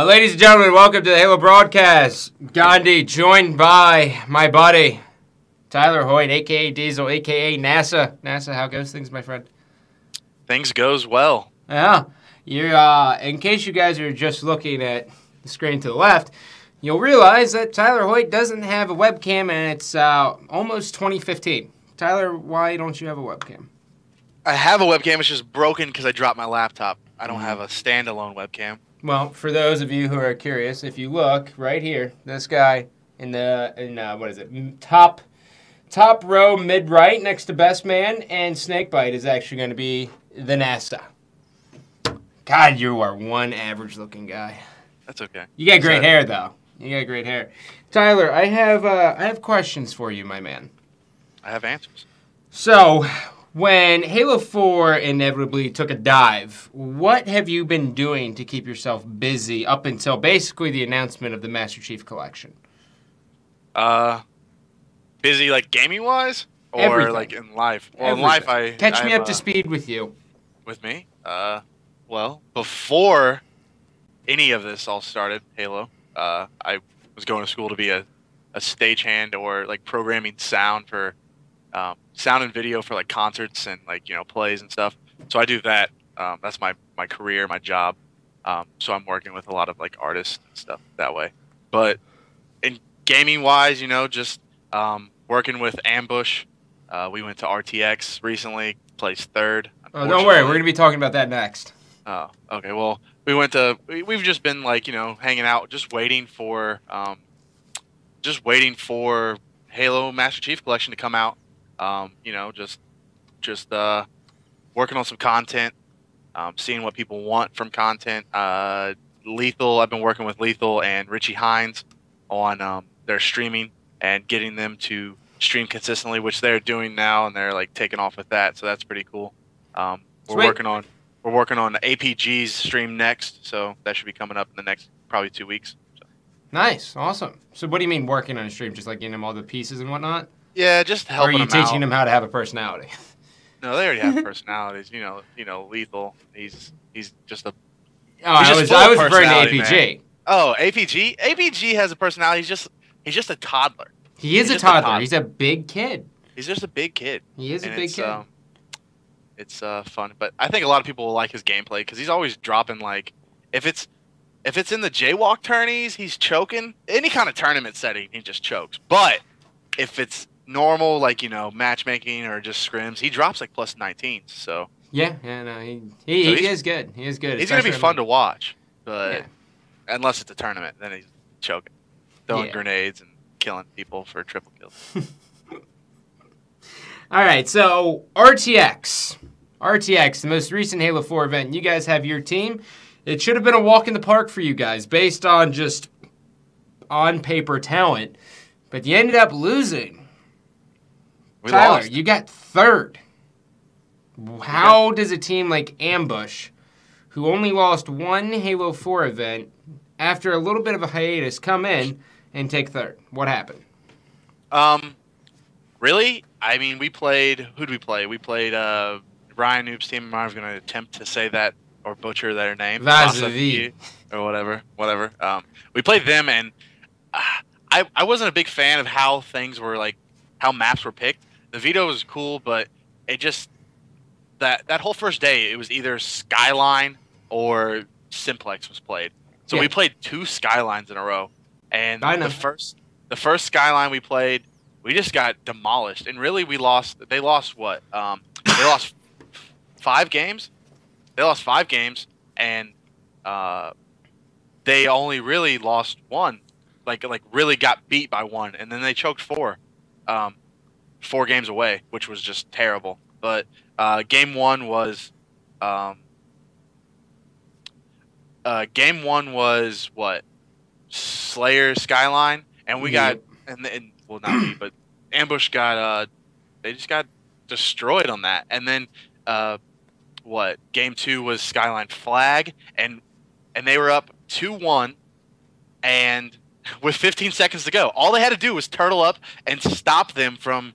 Ladies and gentlemen, welcome to the Halo broadcast. Gandhi, joined by my buddy, Tyler Hoyt, a.k.a. Diesel, a.k.a. NASA. NASA, how goes things, my friend? Things goes well. Yeah. In case you guys are just looking at the screen to the left, you'll realize that Tyler Hoyt doesn't have a webcam, and it's almost 2015. Tyler, why don't you have a webcam? I have a webcam. It's just broken because I dropped my laptop. I don't have a standalone webcam. Well, for those of you who are curious, if you look right here, this guy in what is it? Top row, mid right, next to Best Man and Snakebite is actually going to be the NASA. God, you are one average looking guy. That's okay. You got great hair though. You got great hair. Tyler, I have questions for you, my man. I have answers. So, when Halo 4 inevitably took a dive, what have you been doing to keep yourself busy up until basically the announcement of the Master Chief Collection? Busy like gaming-wise? Or Everything. like in life? Well, Everything. in life I... Catch me up to speed with you. With me? Well, before any of this all started, Halo, I was going to school to be a stagehand or like programming sound for... sound and video for like concerts and like plays and stuff. So I do that. That's my career, my job. So I'm working with a lot of like artists and stuff that way. But in gaming wise, just working with Ambush. We went to RTX recently, placed third. Oh, don't worry, we're gonna be talking about that next. Oh, okay. Well, we've just been like hanging out, just waiting for Halo Master Chief Collection to come out. Just working on some content, seeing what people want from content. Lethal, I've been working with Lethal and Richie Hines on their streaming and getting them to stream consistently, which they're doing now, and they're like taking off with that. So that's pretty cool. We're working on APG's stream next, so that should be coming up in the next probably 2 weeks. So. Nice, awesome. So what do you mean working on a stream? Just like getting them all the pieces and whatnot? Yeah, just helping them out. Or are you teaching them how to have a personality? No, they already have personalities. Lethal. He's just a. Oh, I was referring to APG. Man. Oh, APG. APG has a personality. He's just a toddler. He's a toddler. He's a big kid. He's just a big kid. He is a big kid. It's fun, but I think a lot of people will like his gameplay because he's always dropping like if it's in the jaywalk tourneys, he's choking. Any kind of tournament setting, he just chokes. But if it's normal, like matchmaking or just scrims, he drops like plus 19s. So he is good. He is good. He's gonna be fun to watch, but unless it's a tournament, then he's choking, throwing grenades and killing people for triple kills. All right, so RTX, the most recent Halo 4 event. You guys have your team. It should have been a walk in the park for you guys based on just on paper talent, but you ended up losing. Tyler, you got third. How does a team like Ambush, who only lost one Halo 4 event, after a little bit of a hiatus, come in and take third? What happened? Really? I mean, we played... Who'd we play? We played Ryan Noob's team. I was going to attempt to say that or butcher their name. Vazavi. Or whatever. We played them, and I wasn't a big fan of how things were, like, how maps were picked. The veto was cool, but it just that whole first day it was either Skyline or Simplex was played. So we played 2 Skylines in a row, and the first Skyline we played, we just got demolished. And really, they lost what? They lost 5 games. They lost 5 games, and they only really lost 1. Like really got beat by 1, and then they choked 4. 4 games away, which was just terrible. But game one was what? Slayer Skyline, and we got and well, not me, but Ambush got they just got destroyed on that. And then what? Game 2 was Skyline Flag, and they were up 2-1, and with 15 seconds to go, all they had to do was turtle up and stop them from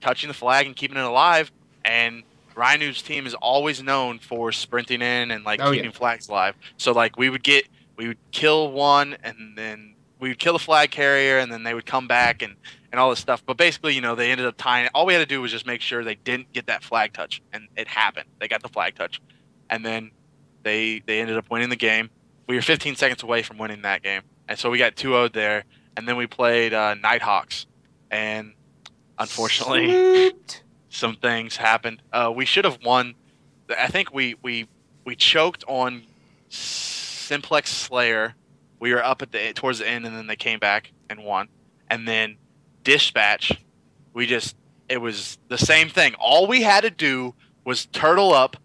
touching the flag and keeping it alive. And Ryanu's team is always known for sprinting in and like keeping flags alive. So like we would get we would kill one, and then we would kill the flag carrier, and then they would come back and all this stuff. But basically, you know, they ended up tying it. All we had to do was just make sure they didn't get that flag touch, and it happened. They got the flag touch, and then they ended up winning the game. We were 15 seconds away from winning that game, and so we got 2-0 there. And then we played Nighthawks, and unfortunately, some things happened. We should have won. I think we choked on Simplex Slayer. We were up at towards the end, and then they came back and won. And then Dispatch, it was the same thing. All we had to do was turtle up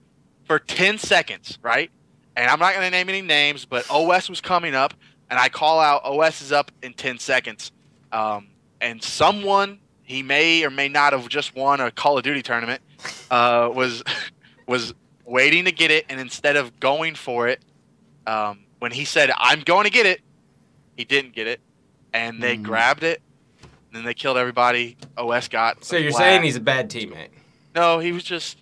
for 10 seconds, right? And I'm not going to name any names, but OS was coming up, and I call out OS is up in 10 seconds. And someone, he may or may not have just won a Call of Duty tournament, was waiting to get it, and instead of going for it, when he said, "I'm going to get it," he didn't get it, and they grabbed it, and then they killed everybody. OS got. So you're saying he's a bad teammate? No, he was just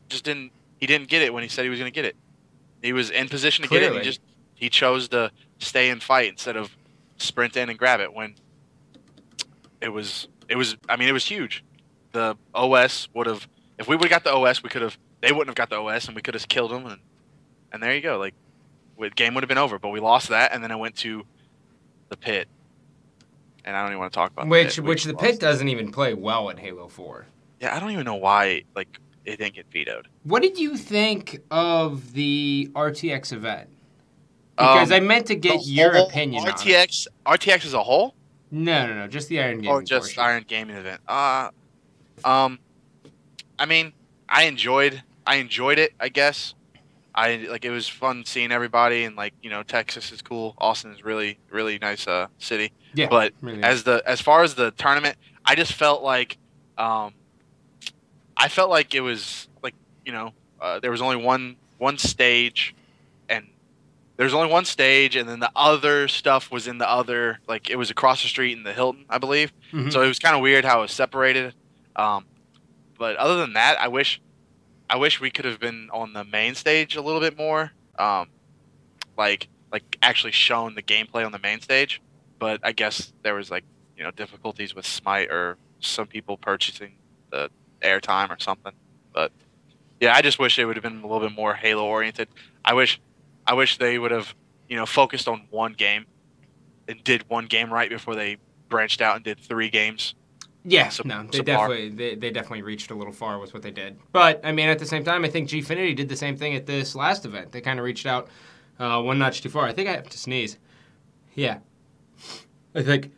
didn't. He didn't get it when he said he was going to get it. He was in position to get it. And he chose to stay and fight instead of sprint in and grab it. When it was. I mean, it was huge. The OS would have. If we would have got the OS, we could have. They wouldn't have got the OS, and we could have killed them. And there you go. Like, the game would have been over. But we lost that, and then I went to the pit. And I don't even want to talk about which the pit doesn't even play well at Halo 4. Yeah, I don't even know why it didn't get vetoed. What did you think of the RTX event? Because I meant to get your opinion on it. RTX as a whole? No, just the Iron Gaming. Oh, just portion. Iron Gaming event. I mean, I enjoyed it, I guess. It was fun seeing everybody, and Texas is cool. Austin is really, really nice city. Yeah. But really nice. As far as the tournament, I just felt like it was there was only one stage, and there's only one stage, and then the other stuff was in the other, it was across the street in the Hilton, I believe. Mm-hmm. So it was kind of weird how it was separated. But other than that, I wish we could have been on the main stage a little bit more, actually shown the gameplay on the main stage. But I guess there was difficulties with Smite or some people purchasing the airtime or something. But yeah, I just wish it would have been a little bit more Halo oriented. I wish they would have focused on one game and did one game right before they branched out and did 3 games. Yeah, they definitely reached a little far with what they did. But I mean, at the same time, I think Gfinity did the same thing at this last event. They kind of reached out one notch too far. I think I have to sneeze. Yeah, I think.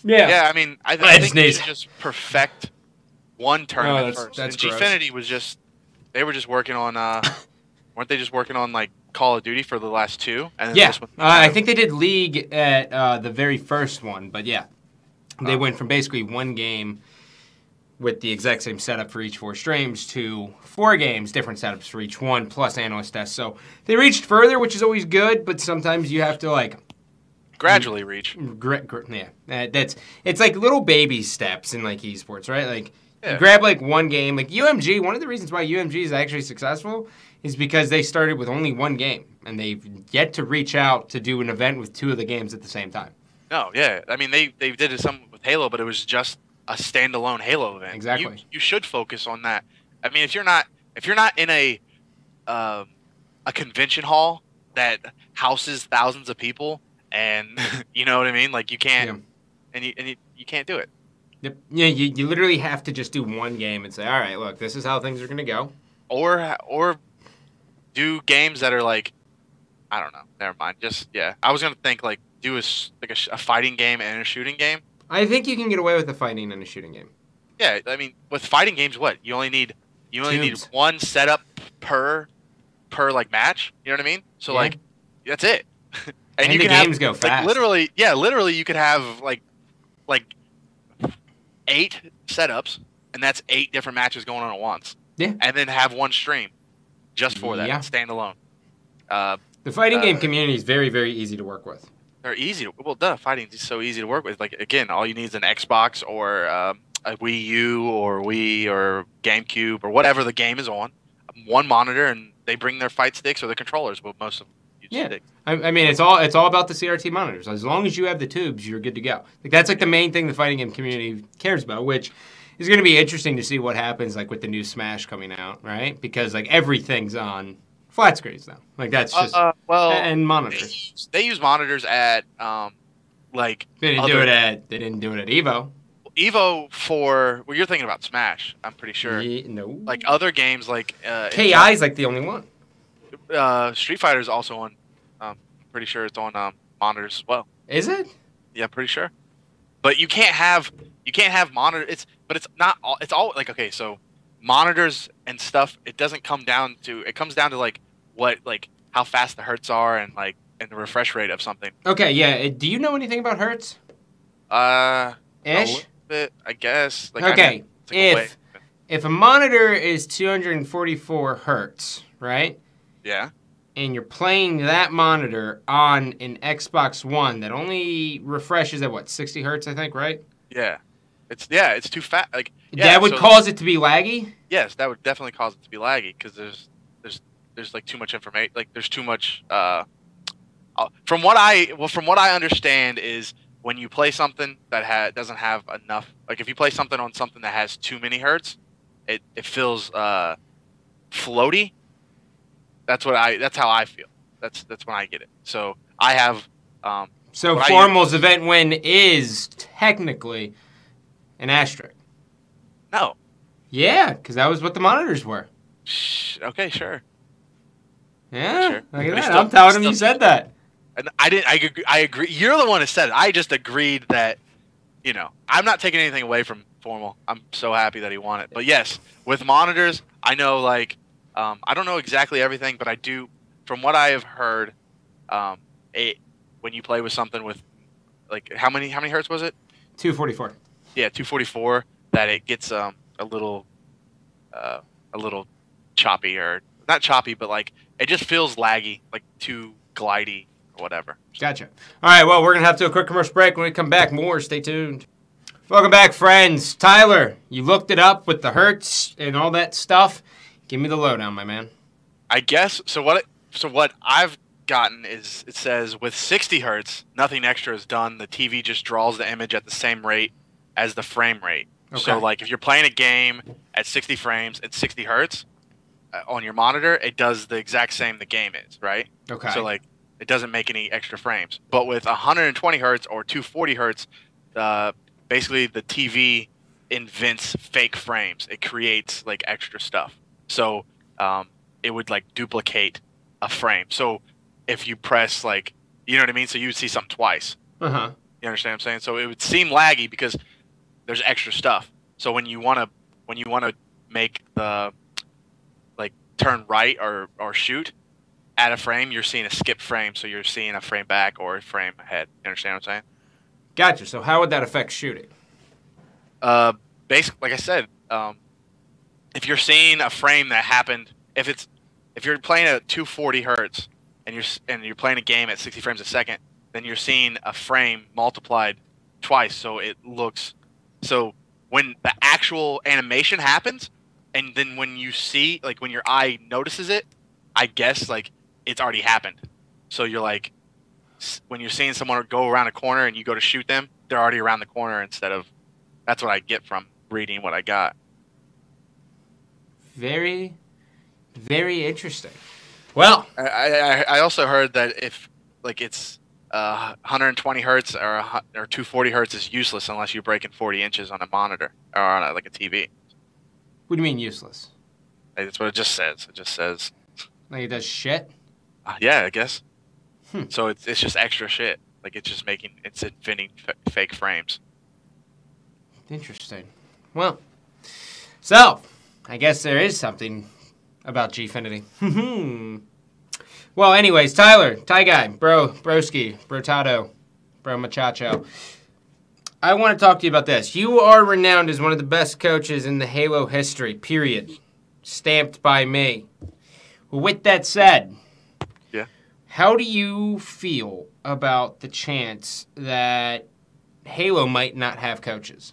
Yeah, I mean, I think they should just perfect one tournament first. That's and Gfinity was they were just working on weren't they just working on Call of Duty for the last 2? And then this one, I think they did League at the very first one, but yeah. They went from basically one game with the exact same setup for each 4 streams to 4 games, different setups for each one, plus analyst tests. So they reached further, which is always good, but sometimes you have to gradually reach. It's like little baby steps in esports, right? You grab one game. UMG, one of the reasons why UMG is actually successful is because they started with only one game, and they've yet to reach out to do an event with 2 of the games at the same time. No, yeah. I mean, they did it some with Halo, but it was just a standalone Halo event. Exactly. You should focus on that. I mean, if you're not in a convention hall that houses thousands of people, and you know what I mean, you can't, and you can't do it. Yep. Yeah, you literally have to just do one game and say, all right, look, this is how things are going to go. Or do games that are I don't know. Never mind. I was gonna think do a fighting game and a shooting game. I think you can get away with a fighting and a shooting game. Yeah, I mean, with fighting games, what you only need one setup per match. You know what I mean? So that's it. and you can games go fast. Literally, you could have 8 setups, and that's 8 different matches going on at once. Yeah, and then have one stream just for that standalone. The fighting game community is very, very easy to work with. They're easy. Fighting is so easy to work with. Again, all you need is an Xbox or a Wii U or Wii or GameCube or whatever the game is on. One monitor, and they bring their fight sticks or their controllers with most of them. Yeah. sticks. I mean, it's all about the CRT monitors. As long as you have the tubes, you're good to go. Like that's like the main thing the fighting game community cares about, which is going to be interesting to see what happens like with the new Smash coming out, right? Because like everything's on flat screens now. Like that's just and monitors. They use monitors at like They didn't do it at Evo. Evo for you're thinking about Smash. I'm pretty sure. Yeah, no. Like other games like KI is like the only one. Street Fighter is also on. Pretty sure it's on monitors as well. Is it? Yeah, pretty sure. But you can't have monitor. It's not all. It's all like okay. So monitors and stuff. It doesn't come down to. It comes down to like how fast the hertz are and the refresh rate of something. Okay. Yeah. Do you know anything about hertz? Ish. A little bit, I guess. Like, okay. If a monitor is 244 hertz, right? Yeah. And you're playing that monitor on an Xbox One that only refreshes at what 60 hertz, I think, right? Yeah. It's too fast. Like that would cause it to be laggy. Yes, that would definitely cause it to be laggy because there's like too much information. Like there's too much. From what I understand is when you play something that doesn't have enough. Like if you play something on something that has too many hertz, it feels floaty. That's how I feel. That's when I get it. So I have. So Formal's event win is technically an asterisk. No. Yeah, because that was what the monitors were. Okay, sure. Yeah, sure. Look at that. I'm telling him you said that. And I agree. You're the one who said it. I just agreed that, I'm not taking anything away from Formal. I'm so happy that he won it. But yes, with monitors, I know I don't know exactly everything, but I do. From what I have heard, when you play with something with, like, how many hertz was it? 244. Yeah, 244. That it gets a little choppy, or not choppy, but like it just feels laggy, like too glidey or whatever. Gotcha. All right, well, we're gonna have to do a quick commercial break. When we come back, more. Stay tuned. Welcome back, friends. Tyler, you looked it up with the hertz and all that stuff. Give me the lowdown, my man. I guess so. What I've gotten is it says with 60 hertz, nothing extra is done. The TV just draws the image at the same rate as the frame rate. Okay. So like if you're playing a game at 60 frames at 60 hertz on your monitor, it does the exact same the game is, right? Okay. So like it doesn't make any extra frames. But with 120 hertz or 240 hertz, basically the TV invents fake frames. It creates like extra stuff. So it would like duplicate a frame. So if you press like, you know what I mean? So you would see something twice. Uh-huh. You understand what I'm saying? So it would seem laggy because there's extra stuff. So when you want to make the like turn right or shoot, add a frame, you're seeing a skip frame. So you're seeing a frame back or a frame ahead. You understand what I'm saying? Gotcha. So how would that affect shooting? Basically, like I said, if you're seeing a frame that happened, if you're playing at 240 hertz and you're playing a game at 60 frames a second, then you're seeing a frame multiplied twice. So when the actual animation happens, and then when you see, like when your eye notices it, I guess like it's already happened. So you're like, when you're seeing someone go around a corner and you go to shoot them, they're already around the corner instead of. That's what I get from reading what I got. Very, very interesting. Well, I also heard that if like it's 120 hertz or 240 hertz is useless unless you're breaking 40 inches on a monitor or on like a TV. What do you mean useless? That's what it just says. It just says like it does shit. Yeah, I guess. So it's just extra shit. Like it's inventing fake frames. Interesting. Well, so I guess there is something about Gfinity. Well, anyways, Tyler, Ty Guy, Broski, Brotado, Bro Machacho. I want to talk to you about this. You are renowned as one of the best coaches in the Halo history, period. Stamped by me. Well, with that said, yeah. How do you feel about the chance that Halo might not have coaches?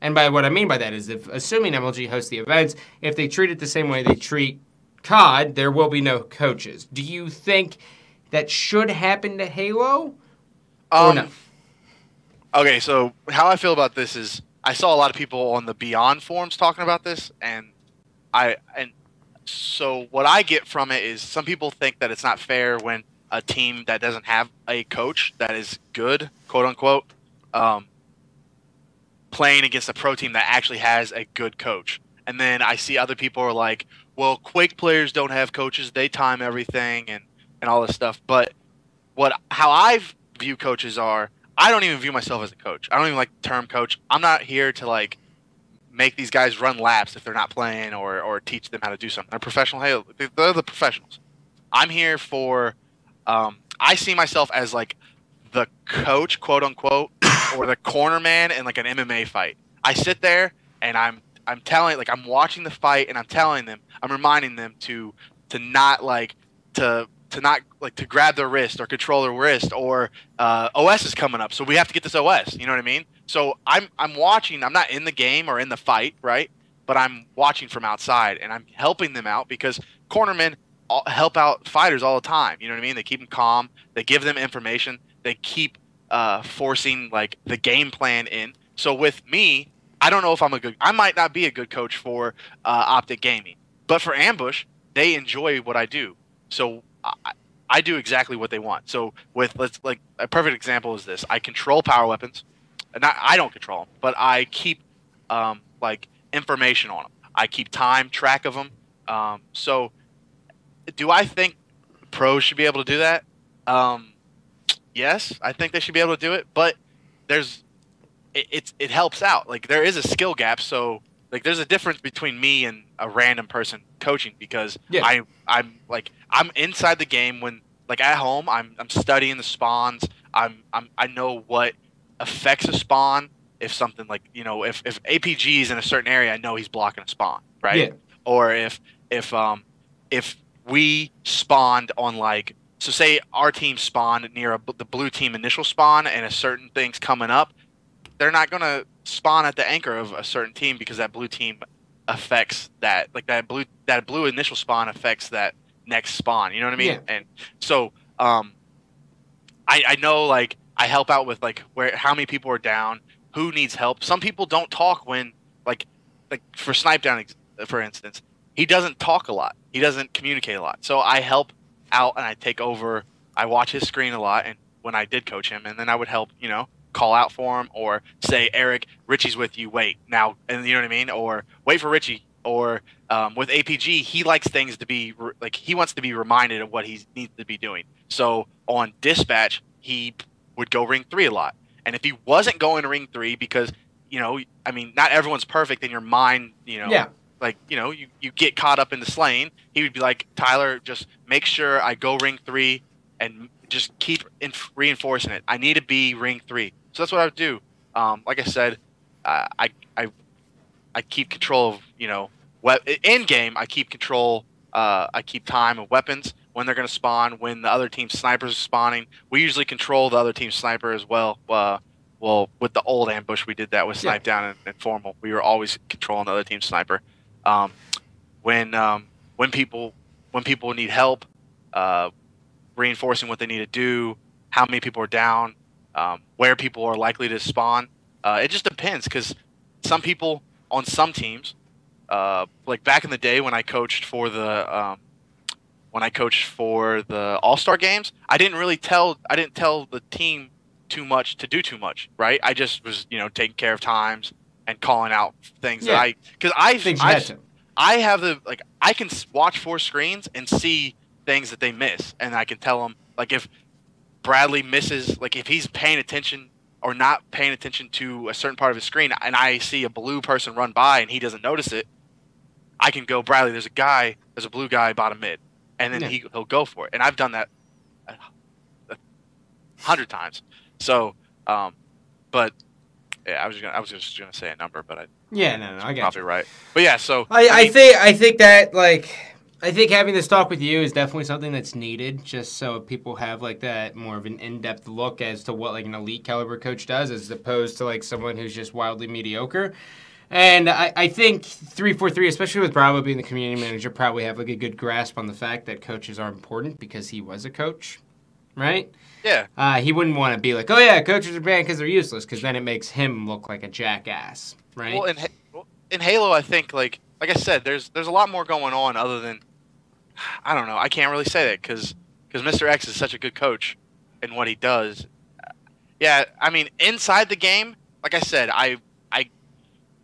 And by what I mean by that is assuming MLG hosts the events, if they treat it the same way they treat COD, there will be no coaches. Do you think that should happen to Halo? Or no? Okay, so how I feel about this is I saw a lot of people on the Beyond forums talking about this, and so what I get from it is some people think that it's not fair when a team that doesn't have a coach that is good, quote unquote, playing against a pro team that actually has a good coach. And then I see other people are like, well, Quake players don't have coaches, they time everything and all this stuff. But how I view coaches are, I don't even view myself as a coach. I don't even like the term coach. I'm not here to like make these guys run laps if they're not playing or teach them how to do something. They're professional. Hey, they're the professionals. I'm here for I see myself as like the coach, quote unquote, or the corner man in like an MMA fight. I sit there and I'm telling, like, I'm watching the fight and I'm telling them, I'm reminding them to not like to grab their wrist or control their wrist, or OS is coming up, so we have to get this OS. You know what I mean? So I'm watching. I'm not in the game or in the fight, right? But I'm watching from outside and I'm helping them out because cornermen help out fighters all the time. You know what I mean? They keep them calm. They give them information. They keep forcing like the game plan in. So with me, I don't know if I might not be a good coach for Optic Gaming, but for Ambush, they enjoy what I do. So I do exactly what they want. So with a perfect example is this: I control power weapons. I don't control them, but I keep like information on them. I keep track of them. So do I think pros should be able to do that? Yes, I think they should be able to do it, but it helps out. Like, there is a skill gap, so like there's a difference between me and a random person coaching because I'm inside the game when, like, at home I'm studying the spawns. I know what affects a spawn. If something like, you know, if APG is in a certain area, I know he's blocking a spawn, right? Yeah. Or if we spawned on, like, so say our team spawned near the blue team initial spawn and a certain thing's coming up, they're not going to spawn at the anchor of a certain team because that blue team affects that, like that blue initial spawn affects that next spawn. You know what I mean? Yeah. And so I know, like, I help out with like how many people are down, who needs help. Some people don't talk when like for Snipe Down, for instance, he doesn't talk a lot. He doesn't communicate a lot. So I help out and I take over. I watch his screen a lot, and when I did coach him, and then I would help, you know, call out for him or say, Eric, Richie's with you, wait now, and you know what I mean, or wait for Richie. Or with APG, he likes things to be like, he wants to be reminded of what he needs to be doing. So on dispatch, he would go ring 3 a lot, and if he wasn't going to ring 3 because, you know, I mean, not everyone's perfect in your mind, you know. Yeah. Like, you know, you get caught up in the slaying. He would be like, Tyler, just make sure I go ring 3 and just keep reinforcing it. I need to be ring 3. So that's what I would do. Like I said, I keep control of, you know, in game. I keep control. I keep time of weapons when they're going to spawn. When the other team's snipers are spawning, we usually control the other team's sniper as well. Well, with the old ambush, we did that with Snipe Down and Formal. We were always controlling the other team's sniper. When people need help, reinforcing what they need to do, how many people are down, where people are likely to spawn. It just depends, because some people on some teams, like back in the day when I coached for the All-Star games, I didn't tell the team too much to do too much, right? I just was, you know, taking care of times and calling out things that I have I can watch 4 screens and see things that they miss, and I can tell them, like, if Bradley misses, like if he's paying attention or not paying attention to a certain part of his screen, and I see a blue person run by and he doesn't notice it, I can go, Bradley, there's a blue guy bottom mid, and then he'll go for it. And I've done that 100 times. So, but yeah, I was just gonna say a number, but I got probably right. But yeah, so I think having this talk with you is definitely something that's needed, just so people have like that more of an in-depth look as to what like an elite caliber coach does, as opposed to like someone who's just wildly mediocre. And I think 343, especially with Bravo being the community manager, probably have like a good grasp on the fact that coaches are important because he was a coach. right? Yeah. He wouldn't want to be like, oh yeah, coaches are banned because they're useless, because then it makes him look like a jackass, right? Well, in Halo, I think like I said, there's a lot more going on other than I don't know. I can't really say that because Mr. X is such a good coach in what he does. Yeah, I mean, inside the game, like I said, I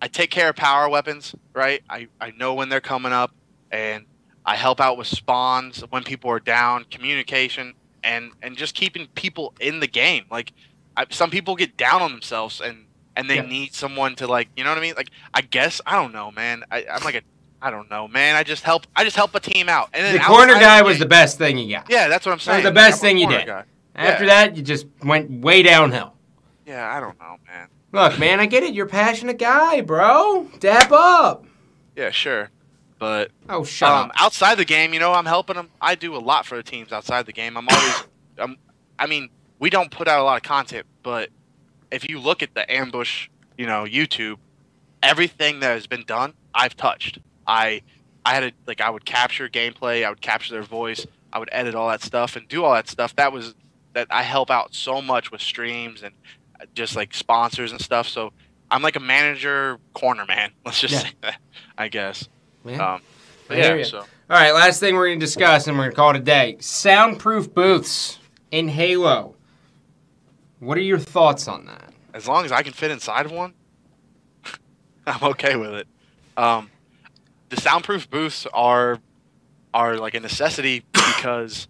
take care of power weapons, right? I know when they're coming up, and I help out with spawns when people are down, communication, and just keeping people in the game. Like, some people get down on themselves, and they need someone to, like, you know what I mean? Like, I guess I don't know, man. I'm like I don't know, man. I just help a team out. And then the corner guy was the best thing you got. Yeah, that's what I'm saying. That was the best thing you did. After that, you just went way downhill. Yeah, I don't know, man. Look, man, I get it. You're a passionate guy, bro. Dap up. Yeah, sure. But shut up. Outside the game, you know, I'm helping them. I do a lot for the teams outside the game. I'm always, I mean, we don't put out a lot of content, but if you look at the ambush, you know, YouTube, everything that has been done, I've touched. I would capture gameplay, I would capture their voice, I would edit all that stuff and do all that stuff. That I help out so much with streams and just like sponsors and stuff. So I'm like a manager corner man. Let's just say that, I guess. Yeah. So. All right, last thing we're going to discuss, and we're going to call it a day. Soundproof booths in Halo. What are your thoughts on that? As long as I can fit inside of one, I'm okay with it. The soundproof booths are like a necessity because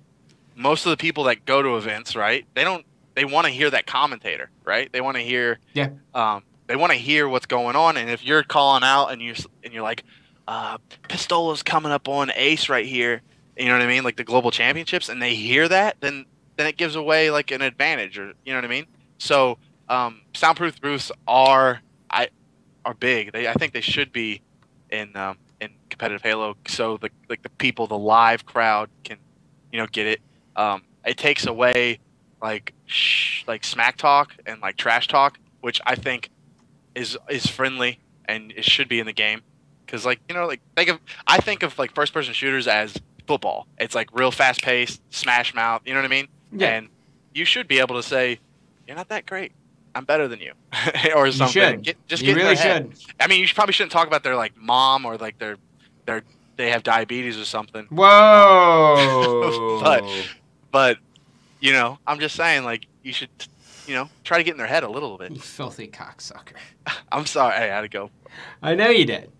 most of the people that go to events, right? They want to hear that commentator, right? They want to hear they want to hear what's going on, and if you're calling out and you're like Pistola's coming up on Ace right here, you know what I mean? Like the global championships, and they hear that, then it gives away like an advantage, or you know what I mean? So soundproof booths are big. I think they should be in competitive Halo, so the people, the live crowd can, you know, get it. It takes away like smack talk and like trash talk, which I think is friendly and it should be in the game. Because, like, you know, like I think of like first person shooters as football. It's like real fast paced, smash mouth. You know what I mean? Yeah. And you should be able to say, "You're not that great. I'm better than you," or something. You should. You really should. I mean, you probably shouldn't talk about their like mom or like they have diabetes or something. Whoa. but you know, I'm just saying, like, you should, you know, try to get in their head a little bit. You filthy cocksucker. I'm sorry. I had to go. I know you did.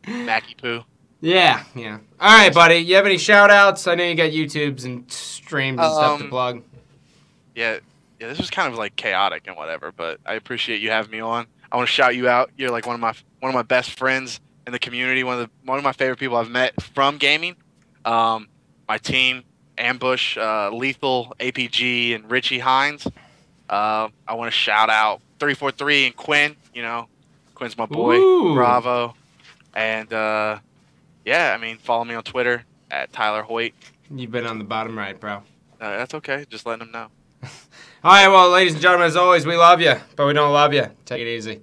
Mackie poo. Yeah. All right, buddy. You have any shout-outs? I know you got YouTubes and streams and stuff to plug. Yeah, this was kind of like chaotic and whatever, but I appreciate you having me on. I want to shout you out. You're like one of my best friends in the community. One of my favorite people I've met from gaming. My team, Ambush, Lethal, APG, and Richie Hines. I want to shout out 343 and Quinn. You know, Quinn's my boy. Ooh. Bravo. And yeah, I mean, follow me on Twitter at Tyler Hoyt. You've been on the bottom right, bro. That's okay. Just letting them know. All right, well, ladies and gentlemen, as always, we love you, but we don't love you. Take it easy.